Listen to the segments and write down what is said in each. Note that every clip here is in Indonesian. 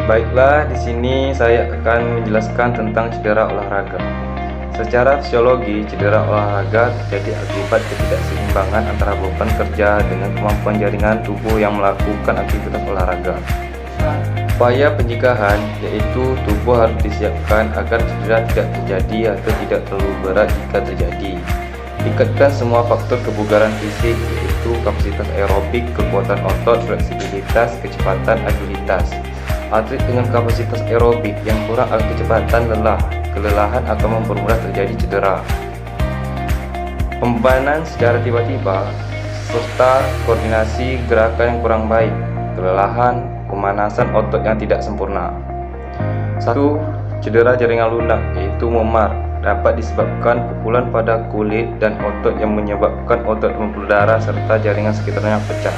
Baiklah, di sini saya akan menjelaskan tentang cedera olahraga. Secara fisiologi, cedera olahraga terjadi akibat ketidakseimbangan antara beban kerja dengan kemampuan jaringan tubuh yang melakukan aktivitas olahraga. Upaya pencegahan yaitu tubuh harus disiapkan agar cedera tidak terjadi atau tidak terlalu berat jika terjadi. Tingkatkan semua faktor kebugaran fisik yaitu kapasitas aerobik, kekuatan otot, fleksibilitas, kecepatan, agilitas. Atlet dengan kapasitas aerobik yang kurang atau kecepatan kelelahan akan mempermudah terjadi cedera. Pembebanan secara tiba-tiba serta koordinasi gerakan yang kurang baik, kelelahan, pemanasan otot yang tidak sempurna. 1. Cedera jaringan lunak yaitu memar dapat disebabkan pukulan pada kulit dan otot yang menyebabkan otot pembuluh darah serta jaringan sekitarnya pecah.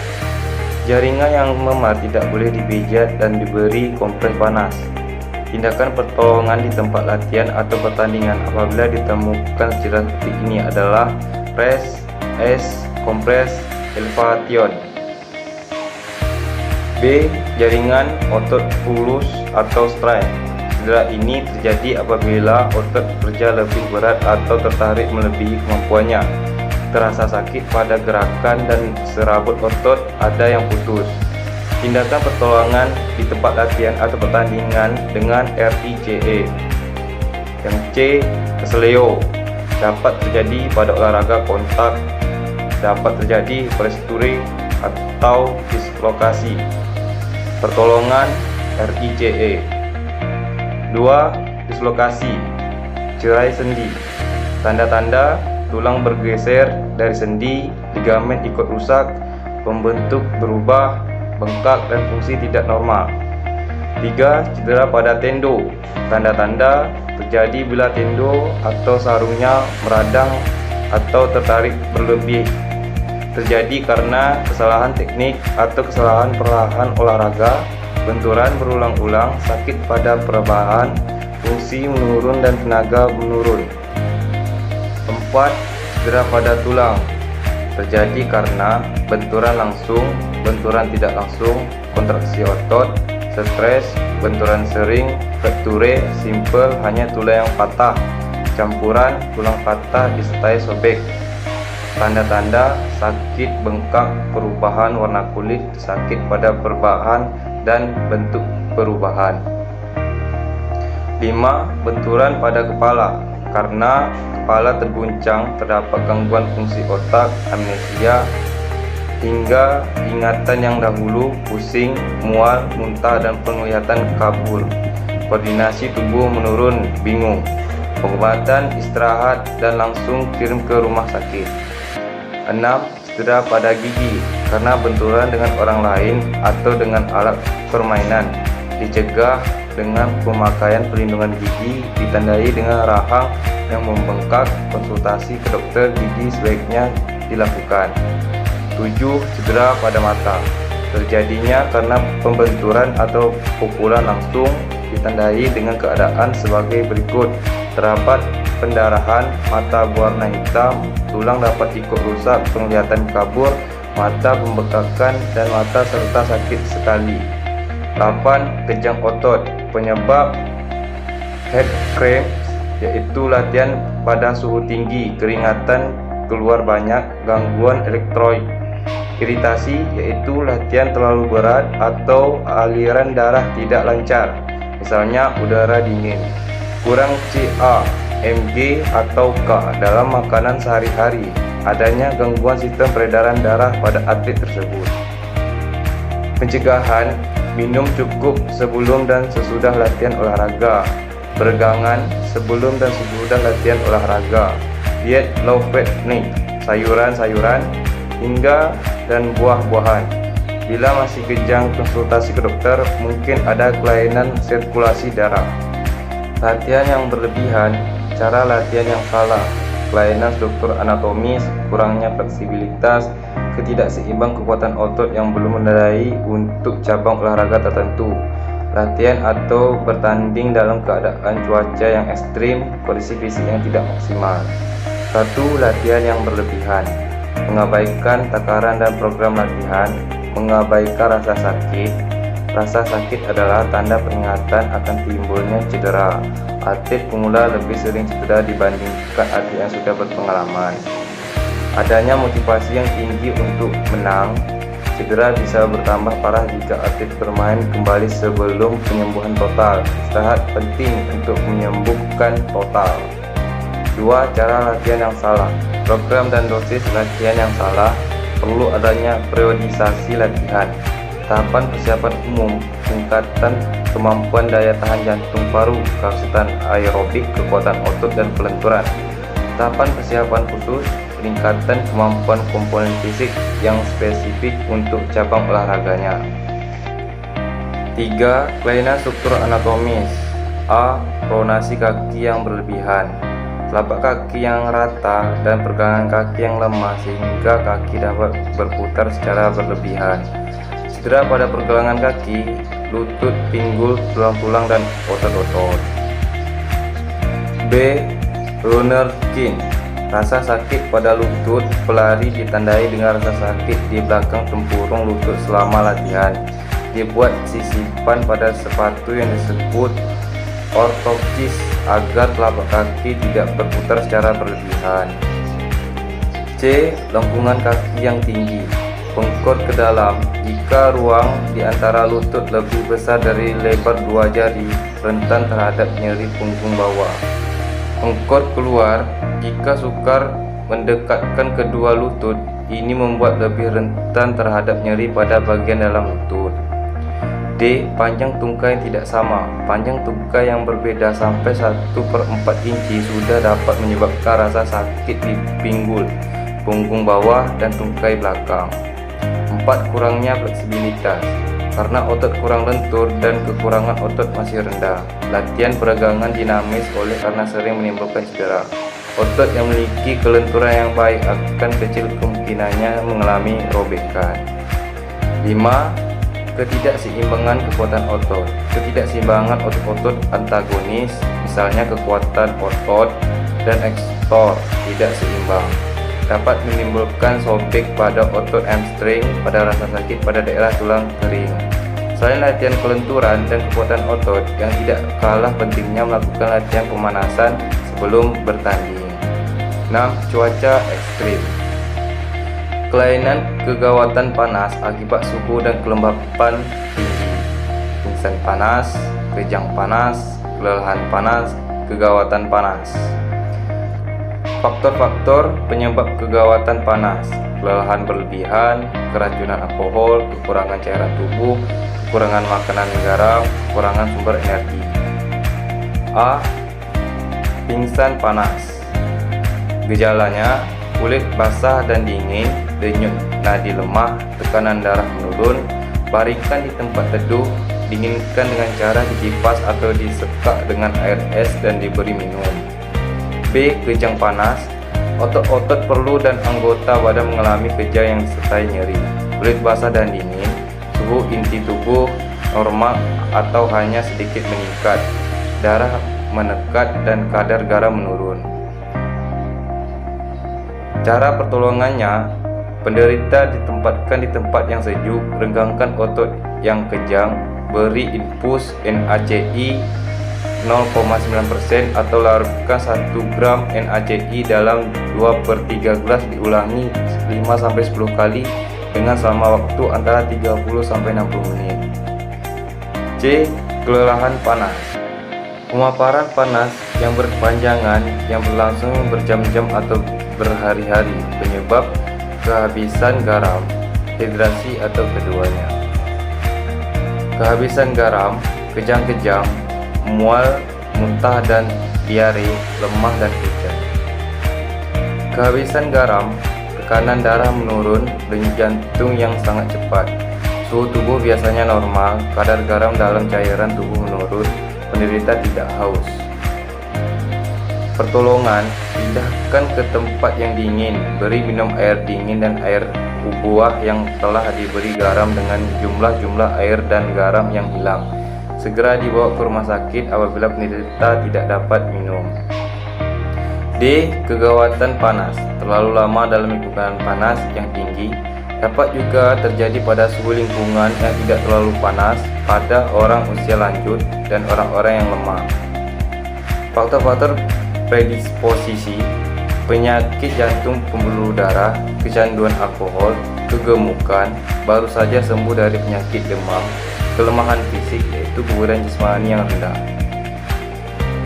Jaringan yang memar tidak boleh dipijat dan diberi kompres panas. Tindakan pertolongan di tempat latihan atau pertandingan apabila ditemukan cedera seperti ini adalah rest, kompres, elevation. B. Jaringan otot fulus atau strain. Cedera ini terjadi apabila otot bekerja lebih berat atau tertarik melebihi kemampuannya. Terasa sakit pada gerakan dan serabut otot ada yang putus. Tindakan pertolongan di tempat latihan atau pertandingan dengan RICE. Yang C. Keseleo dapat terjadi pada olahraga kontak, dapat terjadi fracture atau dislokasi. Pertolongan RICE. 2. Dislokasi, cerai sendi. Tanda-tanda tulang bergeser dari sendi, ligamen ikut rusak, pembentuk berubah, bengkak dan fungsi tidak normal. 3. Cedera pada tendo. Tanda-tanda terjadi bila tendo atau sarungnya meradang atau tertarik berlebih. Terjadi karena kesalahan teknik atau kesalahan perlahan olahraga, benturan berulang-ulang, sakit pada perbahan, fungsi menurun dan tenaga menurun. 4. Cedera pada tulang terjadi karena benturan langsung, benturan tidak langsung, kontraksi otot, stres, benturan sering, fracture simple hanya tulang yang patah, campuran tulang patah disertai sobek. Tanda-tanda sakit bengkak, perubahan warna kulit, sakit pada perbahan dan bentuk perubahan. 5. Benturan pada kepala. Karena kepala terguncang, terdapat gangguan fungsi otak, amnesia, hingga ingatan yang dahulu, pusing, mual, muntah, dan penglihatan kabur. Koordinasi tubuh menurun, bingung. Pengobatan, istirahat, dan langsung kirim ke rumah sakit. 6. Cedera pada gigi. Karena benturan dengan orang lain atau dengan alat permainan. Dicegah dengan pemakaian perlindungan gigi, ditandai dengan rahang yang membengkak. Konsultasi ke dokter gigi sebaiknya dilakukan. 7. Cedera pada mata. Terjadinya karena pembenturan atau pukulan langsung, ditandai dengan keadaan sebagai berikut. Terdapat pendarahan, mata berwarna hitam, tulang dapat ikut rusak, penglihatan kabur, mata pembekakan, dan mata serta sakit sekali. 8. Kejang otot. Penyebab head cramp yaitu latihan pada suhu tinggi, keringatan keluar banyak, gangguan elektrolit. Iritasi yaitu latihan terlalu berat atau aliran darah tidak lancar, misalnya udara dingin. Kurang Ca, Mg atau K dalam makanan sehari-hari, adanya gangguan sistem peredaran darah pada atlet tersebut. Pencegahan: minum cukup sebelum dan sesudah latihan olahraga, peregangan sebelum dan sesudah latihan olahraga, diet low fat nih, sayuran-sayuran hingga dan buah-buahan. Bila masih kejang, konsultasi ke dokter, mungkin ada kelainan sirkulasi darah. Latihan yang berlebihan, cara latihan yang salah, kelainan struktur anatomis, kurangnya fleksibilitas, ketidakseimbang kekuatan otot yang belum memadai untuk cabang olahraga tertentu, latihan atau bertanding dalam keadaan cuaca yang ekstrim, kondisi fisik yang tidak maksimal. 1. Latihan yang berlebihan, mengabaikan takaran dan program latihan, mengabaikan rasa sakit, Rasa sakit adalah tanda peringatan akan timbulnya cedera. Atlet pemula lebih sering cedera dibandingkan atlet yang sudah berpengalaman. Adanya motivasi yang tinggi untuk menang. Cedera bisa bertambah parah jika atlet bermain kembali sebelum penyembuhan total. Istirahat penting untuk menyembuhkan total. 2. Cara latihan yang salah. Program dan dosis latihan yang salah. Perlu adanya periodisasi latihan. Tahapan persiapan umum, tingkatan kemampuan daya tahan jantung paru, kapasitas aerobik, kekuatan otot dan kelenturan. Tahapan persiapan khusus, peningkatan kemampuan komponen fisik yang spesifik untuk cabang olahraganya. 3. Kelainan struktur anatomis. A. Pronasi kaki yang berlebihan. Telapak kaki yang rata dan pergelangan kaki yang lemah sehingga kaki dapat berputar secara berlebihan. Cedera pada pergelangan kaki, lutut, pinggul, tulang-tulang dan otot-otot. B. Runner skin. Rasa sakit pada lutut pelari ditandai dengan rasa sakit di belakang tempurung lutut selama latihan. Dibuat sisipan pada sepatu yang disebut ortopsis agar telapak kaki tidak berputar secara berlebihan. C. Lengkungan kaki yang tinggi. Bengkot ke dalam. Jika ruang di antara lutut lebih besar dari lebar 2 jari, rentan terhadap nyeri punggung bawah. Bengkot keluar. Jika sukar mendekatkan kedua lutut, ini membuat lebih rentan terhadap nyeri pada bagian dalam lutut. D. Panjang tungkai yang tidak sama. Panjang tungkai yang berbeda sampai 1/4 inci sudah dapat menyebabkan rasa sakit di pinggul, punggung bawah, dan tungkai belakang. 4. Kurangnya fleksibilitas. Karena otot kurang lentur dan kekurangan otot masih rendah, latihan peregangan dinamis oleh karena sering menimbulkan cedera. Otot yang memiliki kelenturan yang baik akan kecil kemungkinannya mengalami robekan. 5. Ketidakseimbangan kekuatan otot. Ketidakseimbangan otot-otot antagonis, misalnya kekuatan otot dan ekstorsor, tidak seimbang, dapat menimbulkan sobek pada otot hamstring pada rasa sakit pada daerah tulang kering. Selain latihan kelenturan dan kekuatan otot, yang tidak kalah pentingnya melakukan latihan pemanasan sebelum bertanding. 6. Cuaca ekstrim. Kelainan kegawatan panas akibat suhu dan kelembapan tinggi. Pingsan panas, kejang panas, kelelahan panas, kegawatan panas. Faktor-faktor penyebab kegawatan panas: kelelahan berlebihan, keracunan alkohol, kekurangan cairan tubuh, kekurangan makanan garam, kekurangan sumber energi. A. Pingsan panas. Gejalanya: kulit basah dan dingin, denyut nadi lemah, tekanan darah menurun. Baringkan di tempat teduh, dinginkan dengan cara dikipas atau disekak dengan air es dan diberi minum. B. Kejang panas. Otot-otot perlu dan anggota badan mengalami kejang yang disertai nyeri, kulit basah dan dingin, suhu inti tubuh normal atau hanya sedikit meningkat, darah menekat dan kadar garam menurun. Cara pertolongannya: penderita ditempatkan di tempat yang sejuk, regangkan otot yang kejang, beri infus NaCl 0,9% atau larutkan 1 gram NaCl dalam 2/3 gelas, diulangi 5-10 kali dengan selama waktu antara 30-60 menit. C. Kelelahan panas. Pemaparan panas yang berkepanjangan yang berlangsung berjam-jam atau berhari-hari, penyebab kehabisan garam, dehidrasi atau keduanya. Kehabisan garam, kejang-kejang, mual, muntah dan diare, lemah dan pucat. Kehabisan garam, tekanan darah menurun, denyut jantung yang sangat cepat. Suhu tubuh biasanya normal, kadar garam dalam cairan tubuh menurun, penderita tidak haus. Pertolongan: pindahkan ke tempat yang dingin, beri minum air dingin dan air buah yang telah diberi garam dengan jumlah air dan garam yang hilang. Segera dibawa ke rumah sakit apabila penderita tidak dapat minum. D. Kegawatan panas. Terlalu lama dalam lingkungan panas yang tinggi, Dapat juga terjadi pada suhu lingkungan yang tidak terlalu panas pada orang usia lanjut dan orang-orang yang lemah. Faktor-faktor predisposisi: penyakit jantung, pembuluh darah, kecanduan alkohol, kegemukan, baru saja sembuh dari penyakit demam, kelemahan fisik yaitu kebugaran jasmani yang rendah.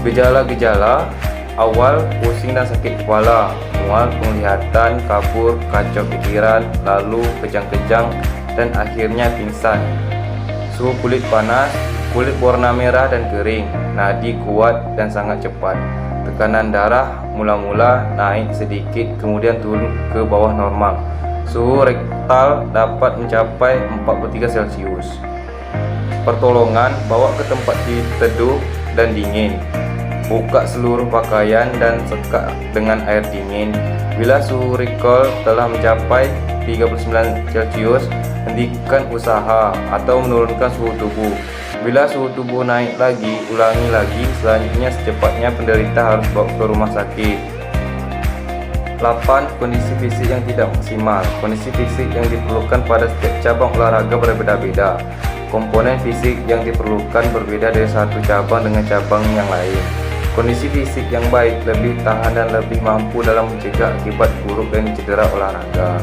Gejala-gejala awal: pusing dan sakit kepala, mual, penglihatan, kabur, kacau pikiran, lalu kejang-kejang, dan akhirnya pingsan. Suhu kulit panas, kulit berwarna merah dan kering, nadi kuat dan sangat cepat. Tekanan darah mula-mula naik sedikit kemudian turun ke bawah normal. Suhu rektal dapat mencapai 43 Celcius. Pertolongan: bawa ke tempat teduh dan dingin. Buka seluruh pakaian dan sekak dengan air dingin. Bila suhu recall telah mencapai 39 Celcius, hentikan usaha atau menurunkan suhu tubuh. Bila suhu tubuh naik lagi, ulangi lagi. Selanjutnya secepatnya penderita harus bawa ke rumah sakit. 8. Kondisi fisik yang tidak maksimal. Kondisi fisik yang diperlukan pada setiap cabang olahraga berbeda-beda. Komponen fisik yang diperlukan berbeda dari satu cabang dengan cabang yang lain. Kondisi fisik yang baik lebih tahan dan lebih mampu dalam mencegah akibat buruk dan cedera olahraga.